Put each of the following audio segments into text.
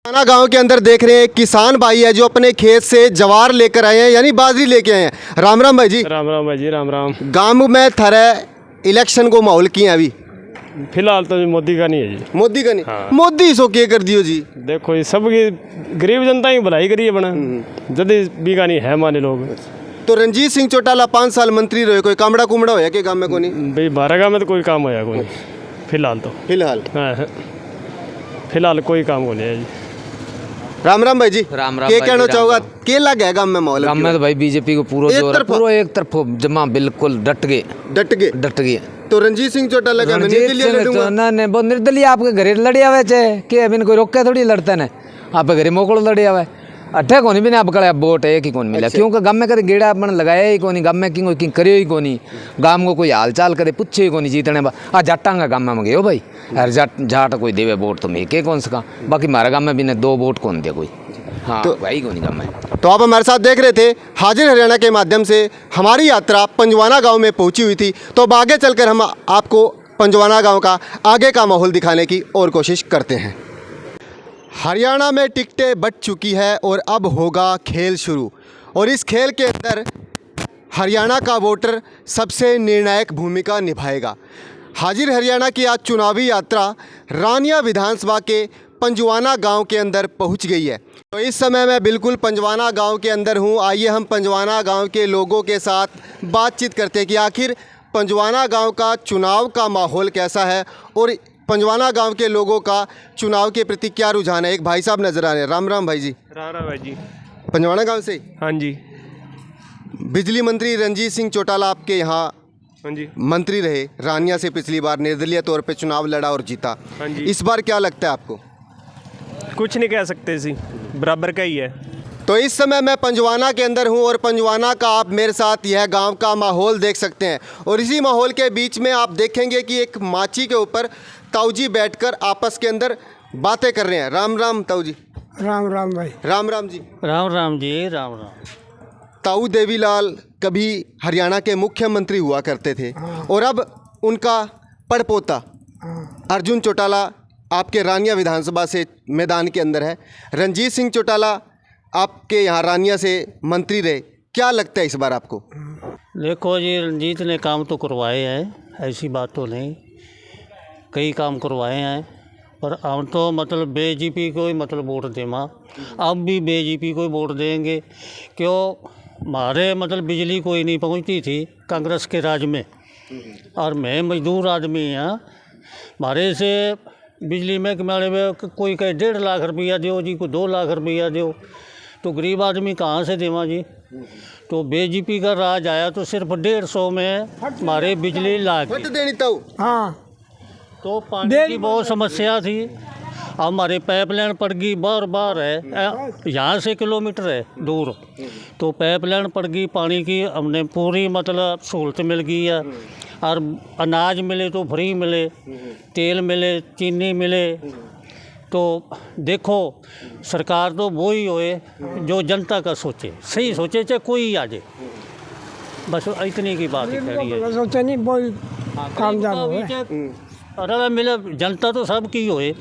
पंजवाना गांव के अंदर देख रहे हैं किसान भाई है जो अपने खेत से जवार लेकर आए हैं, यानी बाजरी लेके आए हैं। राम राम भाई जी। राम राम भाई जी, राम राम। गांव में थरे इलेक्शन को माहौल किए अभी फिलहाल तो मोदी का नहीं है जी। मोदी का नहीं। हाँ। मोदी सो के कर दियो जी। देखो ये सब गरीब जनता ही भलाई करी है बना जल्दी भी का नहीं है माने लोग। तो रणजीत सिंह चौटाला 5 साल मंत्री रहे, कोई कामड़ा कुमड़ा होया के गांव में को नहीं? भाई बारह में तो कोई काम होया कोई फिलहाल तो। फिलहाल हाँ, फिलहाल कोई काम हो नहीं है जी। राम राम भाई जी। राम राम के भाई कहना जी, चाहोगा राम के लग गया गांव में माहौल? गाँव में तो भाई बीजेपी को पूरा एक जोर है, तरफा? पूरा एक तरफ जमा बिल्कुल डट गए डट गए। तो रणजीत सिंह चौटाला का मैं रणजीत निर्दलीय सिंह लड़ूंगा। तो ना वो निर्दलीय आपके घरे लड़े आवे चे के अभी कोई रोके थोड़ी लड़ते ने आप घरे मोकड़ो लड़े आवे अठे कोनी भी आप कड़े वोट है कि कौन मिला क्योंकि गाँव में कदे गेड़ा अपन लगाया ही कोनी, गाँव में की करे ही कोनी, गाँव को कोई हाल चाल कदे पूछे ही कोनी जीतने आ जाटांगा गाँव में गयो भाई अरे जाट कोई देवे वोट तो मैं के कौन सका बाकी हमारे गाँव में भी ने 2 वोट कौन दे कोई। हाँ तो भाई कोनी गाँव में। तो आप हमारे साथ देख रहे थे हाजिर हरियाणा के माध्यम से हमारी यात्रा पंजवाना गांव में पहुंची हुई थी। तो अब आगे चलकर हम आपको पंजवाना गांव का आगे का माहौल दिखाने की और कोशिश करते हैं। हरियाणा में टिकटें बंट चुकी है और अब होगा खेल शुरू, और इस खेल के अंदर हरियाणा का वोटर सबसे निर्णायक भूमिका निभाएगा। हाजिर हरियाणा की आज चुनावी यात्रा रानिया विधानसभा के पंजवाना गांव के अंदर पहुंच गई है। तो इस समय मैं बिल्कुल पंजवाना गांव के अंदर हूं। आइए हम पंजवाना गांव के लोगों के साथ बातचीत करते हैं कि आखिर पंजवाना गांव का चुनाव का माहौल कैसा है और पंजवाना गांव के लोगों का चुनाव के प्रति क्या रुझान है। एक भाई साहब नजर आ रहे हैं। राम राम भाई जी। राम राम भाई जी। पंजवाना गाँव से? हाँ जी। बिजली मंत्री रणजीत सिंह चौटाला आपके यहाँ हाँ जी। मंत्री रहे, रानिया से पिछली बार निर्दलीय तौर पे चुनाव लड़ा और जीता। हाँ जी। इस बार क्या लगता है आपको? कुछ नहीं कह सकते सी, बराबर का ही है। तो इस समय मैं पंजवाना के अंदर हूं और पंजवाना का आप मेरे साथ यह गांव का माहौल देख सकते हैं, और इसी माहौल के बीच में आप देखेंगे कि एक माची के ऊपर ताऊ जी बैठकर आपस के अंदर बातें कर रहे हैं। राम राम ताऊ जी। राम राम भाई। राम राम जी। राम राम जी। राम राम। ताऊ देवीलाल कभी हरियाणा के मुख्यमंत्री हुआ करते थे और अब उनका पड़पोता अर्जुन चौटाला आपके रानिया विधानसभा से मैदान के अंदर है। रणजीत सिंह चौटाला आपके यहाँ रानिया से मंत्री रहे, क्या लगता है इस बार आपको? देखो जी, रंजीत ने काम तो करवाए हैं, ऐसी बात तो नहीं, कई काम करवाए हैं, पर हम तो मतलब बीजेपी को ही मतलब वोट देना। अब भी बीजेपी को ही वोट देंगे। क्यों? हमारे मतलब बिजली कोई नहीं पहुंचती थी कांग्रेस के राज में, और मैं मजदूर आदमी हैं। हमारे से बिजली में हमारे में कोई कहे 1.5 लाख रुपया दो जी, कोई 2 लाख रुपया दो, तो गरीब आदमी कहाँ से देवा जी। तो बीजेपी का राज आया तो सिर्फ 150 में हमारे बिजली लाग वोट गई। देनी ताऊ। हाँ, तो पानी की बहुत समस्या थी। अब हमारे पाइपलाइन पड़ गई, बार है, यहाँ से किलोमीटर है दूर, तो पाइपलाइन पड़ गई पानी की, हमने पूरी मतलब सहूलत मिल गई है। और अनाज मिले तो फ्री मिले, तेल मिले, चीनी मिले। तो देखो, सरकार तो वो ही होए जो जनता का सोचे, सही सोचे, चाहे कोई आ जाए, बस इतनी की बात ही खड़ी है। सोचा नहीं बहुत कामयाब हुए। अरे मिले, जनता तो सबकी होए,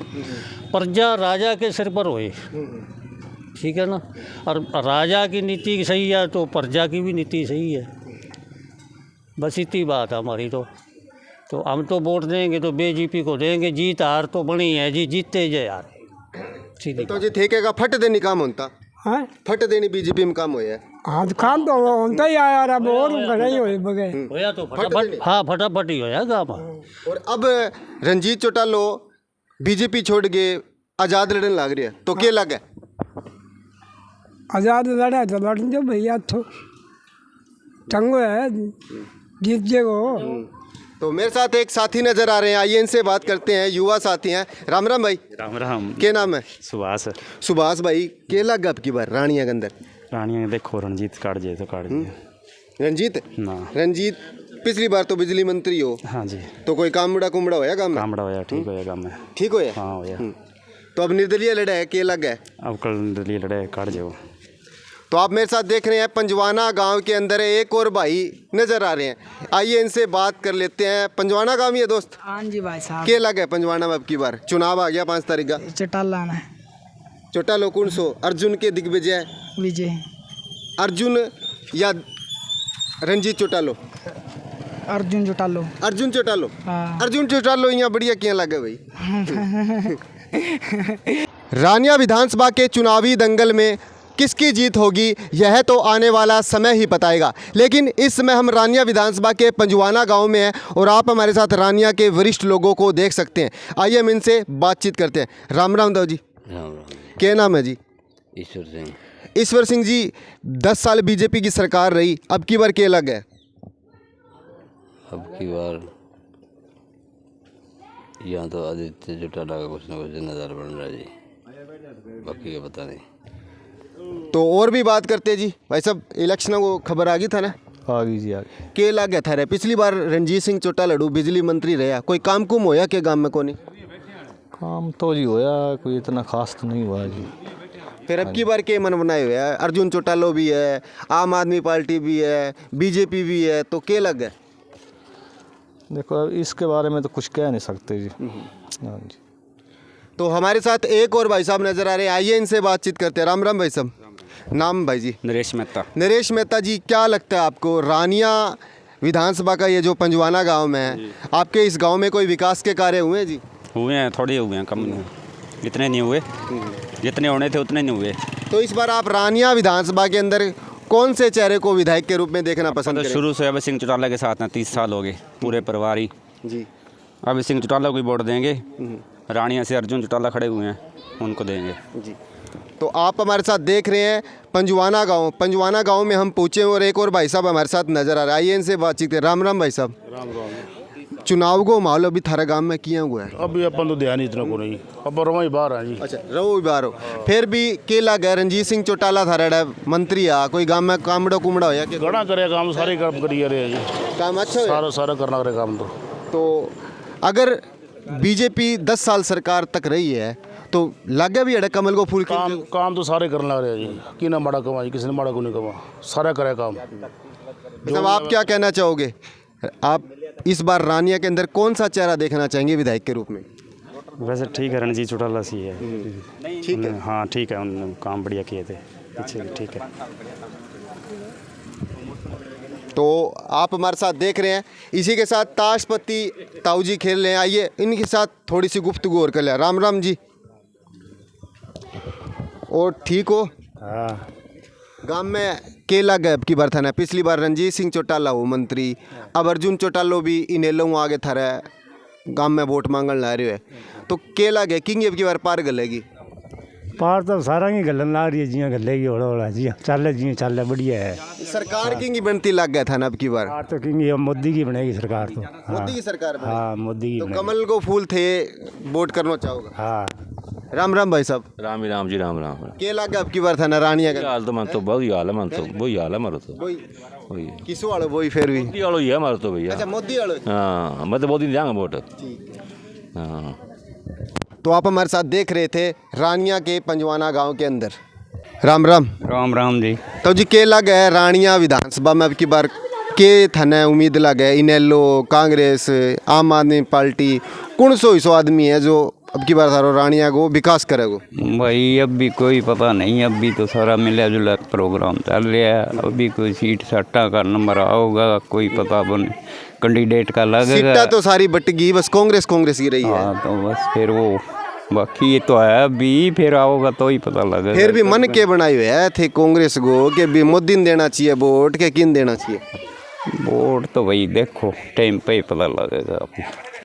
प्रजा राजा के सिर पर होए, ठीक है ना। और राजा की नीति सही है तो प्रजा की भी नीति सही है, बस इतनी बात है हमारी। तो हम तो वोट देंगे तो बीजेपी को देंगे। जीत हार तो बनी है जी, जीते जाए यार, सीधी तो जी ठेकेगा फट देनी काम होता, हाँ फट देनी बीजेपी में काम होया। हाँ, तो काम तो होता ही आया यार, अब और घना ही होए बगे। होया तो फटाफट, हाँ फटाफट ही होया काम। और अब रणजीत चौटालो बीजेपी छोड़ के आज़ाद लड़ने लग रही है, तो क्या लगे? आज़ाद लड़ा तो लड़ जो भैया, तो चंगो है, जीत जेगो। तो मेरे साथ एक साथी नजर आ रहे हैं, आइए इनसे बात करते हैं। युवा साथी हैं। राम राम भाई। राम राम। क्या नाम है? सुभाष। सुभाष भाई, क्या लगा अब की बार रानिया के अंदर? रानिया देखो, रणजीत काट जाए तो काट जाए रंजीत ना। रंजीत पिछली बार तो बिजली मंत्री हो। हाँ जी। तो कोई कामड़ा कुमड़ा होया काम में? कामड़ा होया, ठीक होया काम में। ठीक होया? हाँ होया। तो अब निर्दलीय लड़ा है, क्या लगा है? अब कल दिल्ली लड़े काट जाओ। तो आप मेरे साथ देख रहे हैं पंजवाना गांव के अंदर एक और भाई नजर आ रहे हैं, आइए इनसे बात कर लेते हैं। पंजवाना गांव में है दोस्त? हाँ जी भाई साहब। क्या लगा है पंजवाना में अब की बार चुनाव आ गया 5 तारीख का? चटाला में चोटालो कौन सो अर्जुन के दिग्विजय विजय अर्जुन या रंजीत चोटालो अर्जुन चौटालो अर्जुन चोटालो हाँ। अर्जुन चोटालो यहाँ बढ़िया क्या लगे भाई रानिया विधानसभा के चुनावी दंगल में किसकी जीत होगी यह तो आने वाला समय ही बताएगा। लेकिन इस समय हम रानिया विधानसभा के पंजवाना गांव में हैं और आप हमारे साथ रानिया के वरिष्ठ लोगों को देख सकते हैं। आइए हम इनसे बातचीत करते हैं। राम राम दाऊ जी। राम राम। क्या नाम है जी? ईश्वर सिंह। ईश्वर सिंह जी, 10 साल बीजेपी की सरकार रही, अब की बार क्या लग है? अब की बार यहाँ तो आदित्य चौटाला का कुछ न कुछ नज़र बन रहा है जी, बाकी का पता नहीं। तो और भी बात करते हैं जी। भाई साहब, इलेक्शनों को खबर आ गई था ना? आ गई जी, आ गई। के लग गया था रे पिछली बार रणजीत सिंह चोटाला बिजली मंत्री रहा, कोई काम कुम होया के गांव में को नहीं? काम तो जी होया, कोई इतना खास तो नहीं हुआ जी। फिर अब की बार के मन बनाए हुए है? अर्जुन चोटालो भी है, आम आदमी पार्टी भी है, बीजेपी भी है, तो के लग गए? देखो अब इसके बारे में तो कुछ कह नहीं सकते जी। हाँ जी। तो हमारे साथ एक और भाई साहब नजर आ रहे हैं, आइए इनसे बातचीत करते हैं। राम राम भाई साहब। नाम भाई जी? नरेश मेहता। नरेश मेहता जी, क्या लगता है आपको रानिया विधानसभा का ये जो पंजवाना गांव में है, आपके इस गांव में कोई विकास के कार्य हुए हैं जी? हुए हैं, थोड़े हुए हैं, कम नहीं हुए, इतने नहीं हुए, जितने होने थे उतने नहीं हुए। तो इस बार आप रानिया विधानसभा के अंदर कौन से चेहरे को विधायक के रूप में देखना पसंद तो करें? शुरू से अभय सिंह चौटाला के साथ हैं, 30 साल हो गए, पूरे परिवार ही। जी। अभय सिंह चौटाला को ही वोट देंगे। रानिया से अर्जुन चौटाला खड़े हुए हैं, उनको देंगे जी। तो आप हमारे साथ देख रहे हैं पंजवाना गांव। पंजवाना गांव में हम पहुंचे और एक और भाई साहब हमारे साथ नजर आ रहे हैं, आइए इनसे बातचीत करें। राम राम भाई साहब। राम राम। चुनाव को माहौल अभी थारा गांव में किया हुआ है? अभी अपन तो ध्यान इतना को नहीं, अब रवा बाहर है जी। अच्छा, रहो बाहर हो। फिर भी के लग है रणजीत सिंह चौटाला थारा मंत्री आ, कोई गांव में कामड़ा कुमड़ा होया कि घना करे काम, सारे काम करिए रहे जी, काम अच्छा हो? सारा सारा करना करे काम। तो अगर बीजेपी 10 साल सरकार तक रही है तो लगे भी अड़े कमल को फूल काम तो सारे करने लग रहे जी, कि ना माड़ा कमा जी, किसी ने माड़ा को नहीं कमा, सारा करे काम। मतलब आप क्या कहना चाहोगे, आप इस बार रानिया के अंदर कौन सा चेहरा देखना चाहेंगे विधायक के रूप में? वैसे ठीक है, रणजीत चौटाला सी है। ठीक है। हाँ ठीक है, उन्होंने काम बढ़िया किए थे पीछे भी, ठीक है। तो आप हमारे साथ देख रहे हैं, इसी के साथ ताशपत्ती ताऊ जी खेल रहे हैं। आइए इनके साथ थोड़ी सी गुफ्तगू और कर लें। राम राम जी। और ठीक हो? हाँ। गांव में के लग अब की बार था ना, पिछली बार रणजीत सिंह चौटाला हो मंत्री, अब अर्जुन चौटालो भी इनेलो आगे था रहा गांव में वोट मांगन ला रहे है, तो के लग है किंग अब की बार पार गलेगी? पार तो सारा ही गलन ला रही है जियां गलेगी, होड़ा होड़ा जी चल जियां चल बढ़िया है। सरकार किंग बनती लग गया था ना अब की बार? सरकार तो किंग मोदी की बनेगी सरकार तो। मोदी की सरकार बनेगी। हाँ मोदी की तो बनेगी। कमल को फूल थे वोट करना चाहोगे? हाँ। राम राम भाई साहब। राम ही राम जी, राम राम। के लग अब की बार था ना रानिया का? हाल तो मन तो बहुत ही हाल है, मन तो वही हाल है मारो तो वही वही किसो वालो वही फिर भी? मोदी वालों ही है हमारा तो भैया। अच्छा, मोदी वालो। हाँ, मैं तो मोदी देंगे वोट। ठीक है। हाँ। तो आप हमारे साथ देख रहे थे रानिया के पंजवाना गांव के अंदर। राम राम। राम राम जी। तो जी के लग है रानिया विधानसभा में अब की बार के थाने उम्मीद लग है? इनेलो, कांग्रेस, आम आदमी पार्टी, कौन सो ऐसा आदमी है जो अब की बार सारो रानिया को विकास करेगा? भाई अब भी कोई पता नहीं, अभी तो सारा मिला जुला प्रोग्राम चल रहा है, अभी कोई सीट सट्टा का नंबर आओगा कोई पता नहीं, कैंडिडेट का लगेगा। सीटा तो सारी बट गई, बस कांग्रेस की रही है। हाँ तो बस फिर वो बाकी ये तो है, अभी फिर आओगा तो ही पता लगेगा। फिर भी मन के बनाए हुए है थे कांग्रेस को कि भी मोदी ने देना चाहिए वोट के किन देना चाहिए? वोट तो भाई देखो टाइम पे ही पता लगेगा।